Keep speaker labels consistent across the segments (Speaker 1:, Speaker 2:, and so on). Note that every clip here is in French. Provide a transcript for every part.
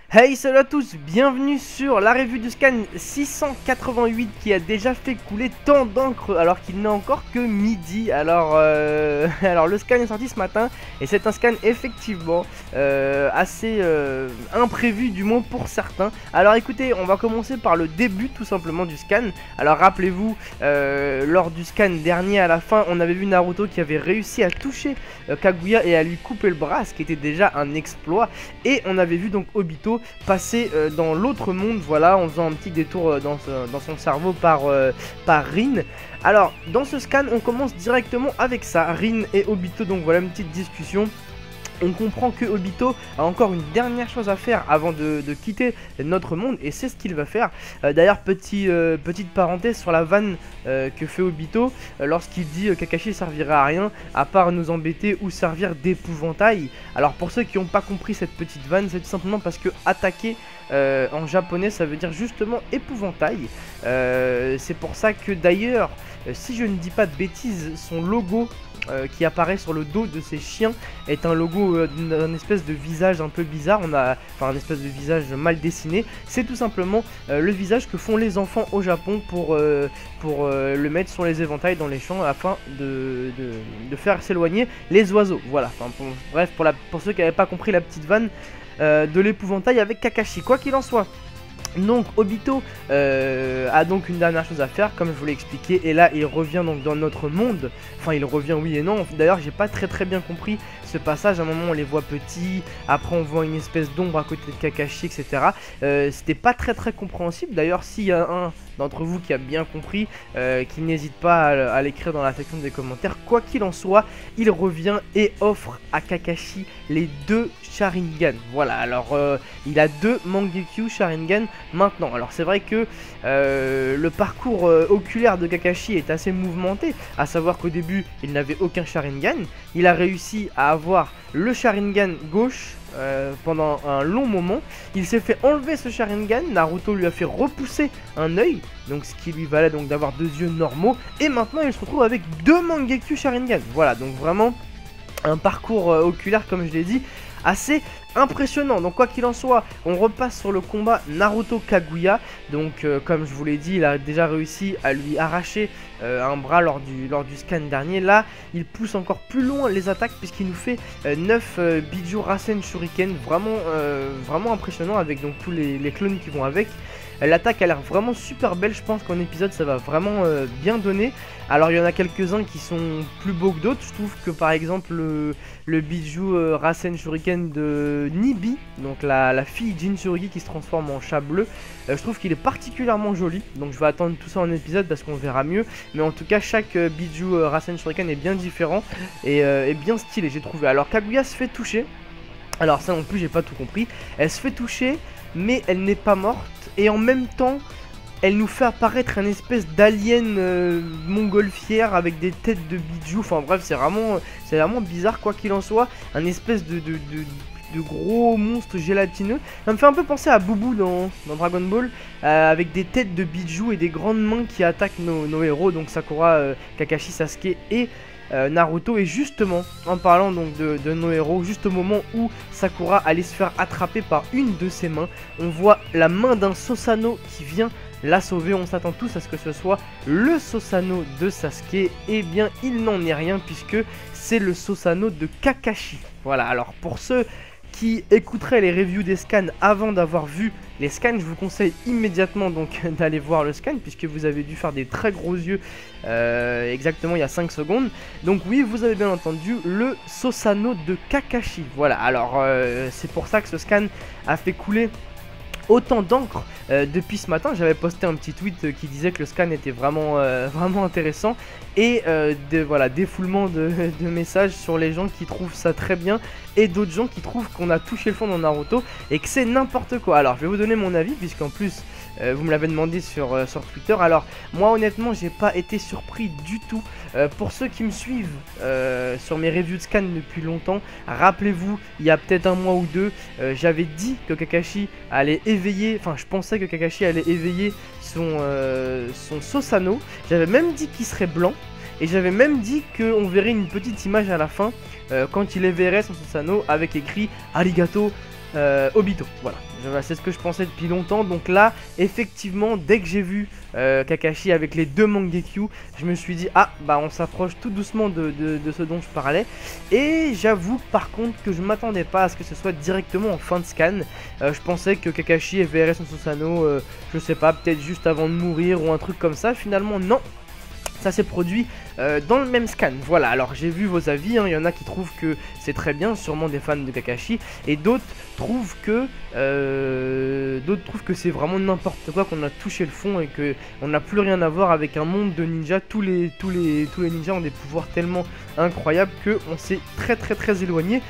Speaker 1: Hey, salut à tous, bienvenue sur la revue du scan 688 qui a déjà fait couler tant d'encre alors qu'il n'est encore que midi. Alors le scan est sorti ce matin et c'est un scan effectivement assez imprévu, du moins pour certains. Alors écoutez, on va commencer par le début tout simplement du scan. Alors rappelez-vous, lors du scan dernier à la fin, on avait vu Naruto qui avait réussi à toucher Kaguya et à lui couper le bras, ce qui était déjà un exploit. Et on avait vu donc Obito passer dans l'autre monde, voilà, en faisant un petit détour dans son cerveau par Rin. Alors dans ce scan on commence directement avec ça, Rin et Obito, donc voilà une petite discussion. On comprend que Obito a encore une dernière chose à faire avant de quitter notre monde, et c'est ce qu'il va faire. D'ailleurs, petite parenthèse sur la vanne que fait Obito lorsqu'il dit Kakashi servira à rien à part nous embêter ou servir d'épouvantail. Alors pour ceux qui n'ont pas compris cette petite vanne, c'est tout simplement parce que attaquer en japonais ça veut dire justement épouvantail. C'est pour ça que d'ailleurs, si je ne dis pas de bêtises, son logo qui apparaît sur le dos de ces chiens est un logo d'un espèce de visage un peu bizarre. Enfin un espèce de visage mal dessiné. C'est tout simplement le visage que font les enfants au Japon pour le mettre sur les éventails dans les champs afin de faire s'éloigner les oiseaux. Voilà, enfin, bref, pour ceux qui n'avaient pas compris la petite vanne de l'épouvantail avec Kakashi. Quoi qu'il en soit, donc Obito a donc une dernière chose à faire, comme je vous l'ai expliqué, et là il revient donc dans notre monde. Enfin il revient oui et non, d'ailleurs j'ai pas très bien compris ce passage. À un moment on les voit petits, après on voit une espèce d'ombre à côté de Kakashi, etc. C'était pas très compréhensible. D'ailleurs s'il y a un d'entre vous qui a bien compris, qui n'hésite pas à l'écrire dans la section des commentaires. Quoi qu'il en soit, il revient et offre à Kakashi les deux Sharingan. Voilà, alors il a deux Mangekyo Sharingan maintenant. Alors c'est vrai que le parcours oculaire de Kakashi est assez mouvementé, à savoir qu'au début il n'avait aucun Sharingan. Il a réussi à avoir le Sharingan gauche pendant un long moment. Il s'est fait enlever ce Sharingan, Naruto lui a fait repousser un œil, donc ce qui lui valait donc d'avoir deux yeux normaux, et maintenant il se retrouve avec deux Mangekyo Sharingan. Voilà, donc vraiment un parcours oculaire, comme je l'ai dit, assez impressionnant. Donc quoi qu'il en soit, on repasse sur le combat Naruto Kaguya. Donc comme je vous l'ai dit, il a déjà réussi à lui arracher un bras lors du scan dernier. Là il pousse encore plus loin les attaques puisqu'il nous fait 9 Biju Rasen Shuriken. Vraiment impressionnant, avec donc tous les clones qui vont avec. L'attaque a l'air vraiment super belle, je pense qu'en épisode ça va vraiment bien donner. Alors il y en a quelques-uns qui sont plus beaux que d'autres. Je trouve que par exemple le Biju Rasen Shuriken de Nibi, donc la fille Jinchuriki qui se transforme en chat bleu, je trouve qu'il est particulièrement joli. Donc je vais attendre tout ça en épisode parce qu'on verra mieux. Mais en tout cas chaque Biju Rasen Shuriken est bien différent et bien stylé, j'ai trouvé. Alors Kaguya se fait toucher. Alors ça non plus j'ai pas tout compris. Elle se fait toucher mais elle n'est pas morte, et en même temps elle nous fait apparaître un espèce d'alien montgolfière avec des têtes de Biju. Enfin bref, c'est vraiment bizarre. Quoi qu'il en soit, un espèce de gros monstre gélatineux. Ça me fait un peu penser à Boubou dans Dragon Ball, avec des têtes de Biju et des grandes mains qui attaquent nos héros, donc Sakura, Kakashi, Sasuke et Naruto. Et justement, en parlant donc de nos héros, juste au moment où Sakura allait se faire attraper par une de ses mains, on voit la main d'un Susanoo qui vient la sauver. On s'attend tous à ce que ce soit le Susanoo de Sasuke. Et bien il n'en est rien, puisque c'est le Susanoo de Kakashi. Voilà, alors pour ceux qui écouteraient les reviews des scans avant d'avoir vu les scans, je vous conseille immédiatement donc d'aller voir le scan, puisque vous avez dû faire des très gros yeux exactement il y a 5 secondes. Donc oui, vous avez bien entendu, le Susanoo de Kakashi. Voilà, alors c'est pour ça que ce scan a fait couler autant d'encre depuis ce matin. J'avais posté un petit tweet qui disait que le scan était vraiment intéressant, et voilà, défoulement de messages sur les gens qui trouvent ça très bien et d'autres gens qui trouvent qu'on a touché le fond dans Naruto et que c'est n'importe quoi. Alors je vais vous donner mon avis, puisqu'en plus vous me l'avez demandé sur Twitter. Alors moi honnêtement j'ai pas été surpris du tout. Pour ceux qui me suivent sur mes reviews de scan depuis longtemps, rappelez-vous, il y a peut-être un mois ou deux, j'avais dit que Kakashi allait éveiller, enfin je pensais que Kakashi allait éveiller son Susanoo. J'avais même dit qu'il serait blanc, et j'avais même dit qu'on verrait une petite image à la fin quand il éveillerait son Susanoo avec écrit Arigato Obito, voilà, c'est ce que je pensais depuis longtemps. Donc là, effectivement, dès que j'ai vu Kakashi avec les deux Mangekyo, je me suis dit, ah, bah on s'approche tout doucement de ce dont je parlais. Et j'avoue par contre que je m'attendais pas à ce que ce soit directement en fin de scan. Je pensais que Kakashi verrait son Susanoo, je sais pas, peut-être juste avant de mourir ou un truc comme ça. Finalement, non. Ça s'est produit dans le même scan. Voilà, alors j'ai vu vos avis, hein. Il y en a qui trouvent que c'est très bien, sûrement des fans de Kakashi, et d'autres trouvent que c'est vraiment n'importe quoi, qu'on a touché le fond et que on n'a plus rien à voir avec un monde de ninjas. Tous les ninjas ont des pouvoirs tellement incroyables que on s'est très éloigné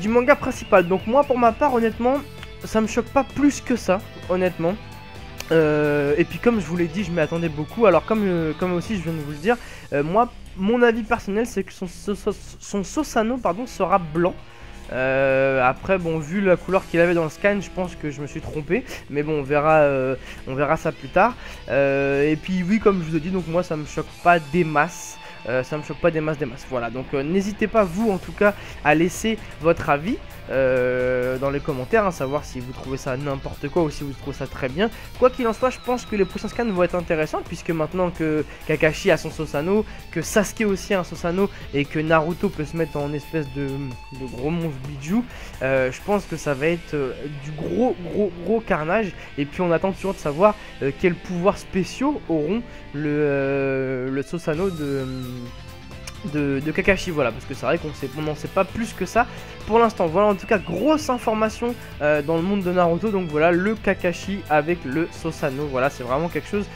Speaker 1: du manga principal. Donc moi, pour ma part, honnêtement, ça me choque pas plus que ça, honnêtement. Et puis comme je vous l'ai dit, je m'y attendais beaucoup. Alors comme aussi je viens de vous le dire, moi mon avis personnel c'est que son Susanoo pardon sera blanc. Après bon, vu la couleur qu'il avait dans le scan, je pense que je me suis trompé, mais bon on verra ça plus tard. Et puis oui, comme je vous ai dit, donc moi ça me choque pas des masses. Ça me choque pas des masses. Voilà, donc n'hésitez pas vous en tout cas à laisser votre avis dans les commentaires, hein, savoir si vous trouvez ça n'importe quoi ou si vous trouvez ça très bien. Quoi qu'il en soit, je pense que les prochains scans vont être intéressants, puisque maintenant que Kakashi a son Susanoo, que Sasuke aussi a un Susanoo, et que Naruto peut se mettre en espèce de gros monstre Biju, je pense que ça va être du gros carnage. Et puis on attend toujours de savoir quels pouvoirs spéciaux auront le Susanoo de Kakashi, voilà, parce que c'est vrai qu'on n'en sait pas plus que ça pour l'instant. Voilà, en tout cas, grosse information dans le monde de Naruto. Donc voilà, le Kakashi avec le Susanoo, voilà, c'est vraiment quelque chose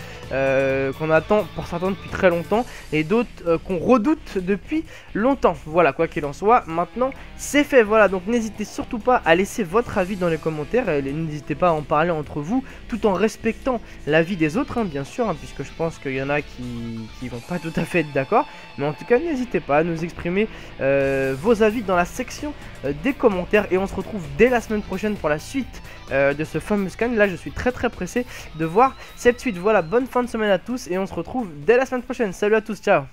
Speaker 1: qu'on attend pour certains depuis très longtemps, et d'autres qu'on redoute depuis longtemps. Voilà, quoi qu'il en soit, maintenant c'est fait. Voilà, donc n'hésitez surtout pas à laisser votre avis dans les commentaires, et n'hésitez pas à en parler entre vous, tout en respectant l'avis des autres, hein, bien sûr, hein, puisque je pense qu'il y en a qui vont pas tout à fait être d'accord. Mais en tout cas, n'hésitez pas à nous exprimer vos avis dans la section des commentaires, et on se retrouve dès la semaine prochaine pour la suite de ce fameux scan. Là, je suis très pressé de voir cette suite. Voilà, bonne fin de semaine à tous, et on se retrouve dès la semaine prochaine. Salut à tous, ciao.